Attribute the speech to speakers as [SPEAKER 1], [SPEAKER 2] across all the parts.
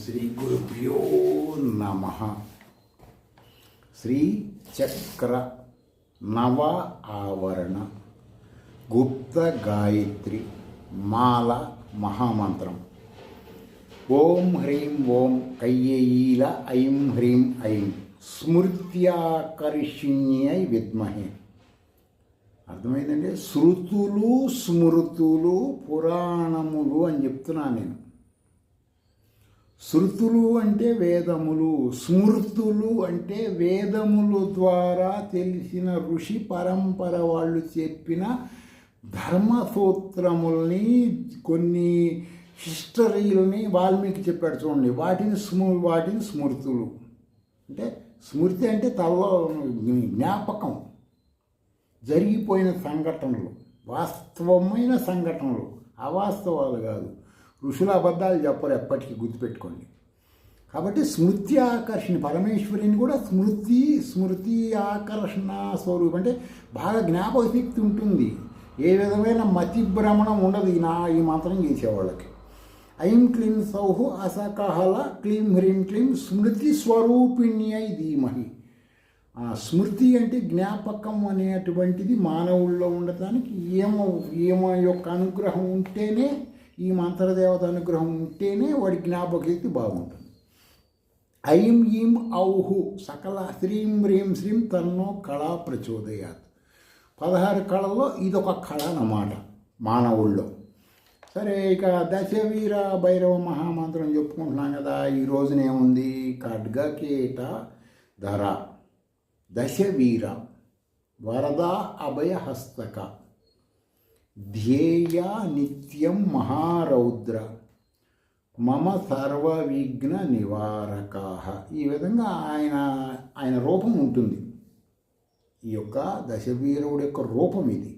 [SPEAKER 1] శ్రీ గురుభ్యో నమ. శ్రీచక్ర నవ ఆవరణ గుప్త గాయత్రి మాల మహామంత్రం. ఓం హ్రీం ఓం కయ్యేయీల ఐం హ్రీం ఐం స్మృత్యాకర్షిణ్యై విద్మహే. అర్థమైందండి. శృతులు స్మృతులు పురాణములు అని చెప్తున్నాను నేను. శృతులు అంటే వేదములు, స్మృతులు అంటే వేదములు ద్వారా తెలిసిన ఋషి పరంపర వాళ్ళు చెప్పిన ధర్మసూత్రముల్ని, కొన్ని హిస్టరీలని వాల్మీకి చెప్పాడు చూడండి. వాటిని స్మృతులు అంటే, స్మృతి అంటే తలలో జ్ఞాపకం, జరిగిపోయిన సంఘటనలు, వాస్తవమైన సంఘటనలు, అవాస్తవాలు కాదు. ఋషుల అబద్ధాలు చెప్పరు, ఎప్పటికీ గుర్తుపెట్టుకోండి. కాబట్టి స్మృతి ఆకర్షణ, పరమేశ్వరిని కూడా స్మృతి ఆకర్షణ స్వరూపం అంటే బాగా జ్ఞాపక శక్తి ఉంటుంది. ఏ విధమైన మతి భ్రమణం ఉండదు ఈ మంత్రం చేసేవాళ్ళకి. ఐం క్లీం సౌః అసకహల క్లీం హ్రీం క్లీం స్మృతి స్వరూపిణ్యై ధీమహి. స్మృతి అంటే జ్ఞాపకం అనేటువంటిది మానవుల్లో ఉండటానికి ఏమ యొక్క అనుగ్రహం ఉంటేనే, ఈ మంత్రదేవత అనుగ్రహం ఉంటేనే వాడి జ్ఞాపక శక్తి బాగుంటుంది. ఐం ఈం ఔహు సకల శ్రీం హ్రీం శ్రీం తన్నో కళా ప్రచోదయాత్. 16 కళల్లో ఇదొక కళ అన్నమాట మానవుల్లో. సరే, ఇక దశవీర భైరవ మహామంత్రం చెప్పుకుంటున్నాం కదా. ఈ రోజునేముంది? ఖడ్గకేట ధర దశవీర వరద అభయహస్తక ధ్యేయ నిత్యం మహారౌద్ర మమ సర్వ విఘ్న నివారకాః. ఈ విధంగా ఆయన రూపం ఉంటుంది. ఈ యొక్క దశవీరుడి యొక్క రూపం ఇది.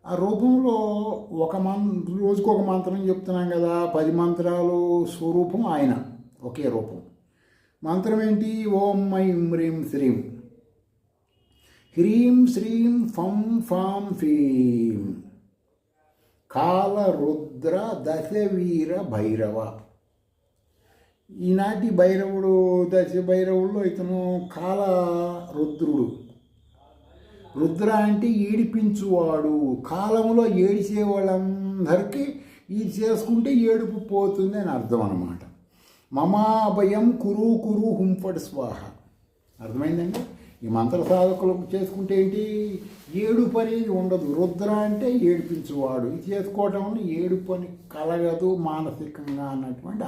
[SPEAKER 1] ఆ రూపంలో రోజుకు ఒక మంత్రం చెప్తున్నాం కదా. 10 మంత్రాలు స్వరూపం ఆయన, ఒకే రూపం. మంత్రం ఏంటి? ఓం ఐం హ్రీం శ్రీం హ్రీం శ్రీం ఫం ఫాం ఫీం కాల రుద్ర దశవీర భైరవ. ఈనాటి భైరవుడు, దశ భైరవుల్లో ఇతను కాల రుద్రుడు. రుద్ర అంటే ఏడిపించువాడు. కాలంలో ఏడిచే వాళ్ళందరికీ ఇది చేసుకుంటే ఏడుపు పోతుంది అని అర్థం అన్నమాట. మమాభయం కురు కురు హుంఫట్ స్వాహ. అర్థమైందండి. ఈ మంత్ర సాధకులు చేసుకుంటే ఏంటి? ఏడుపు అనేది ఉండదు. రుద్ర అంటే ఏడిపించువాడు. ఇది చేసుకోవటం వల్ల ఏడుపు అని కలగదు మానసికంగా అన్నటువంటి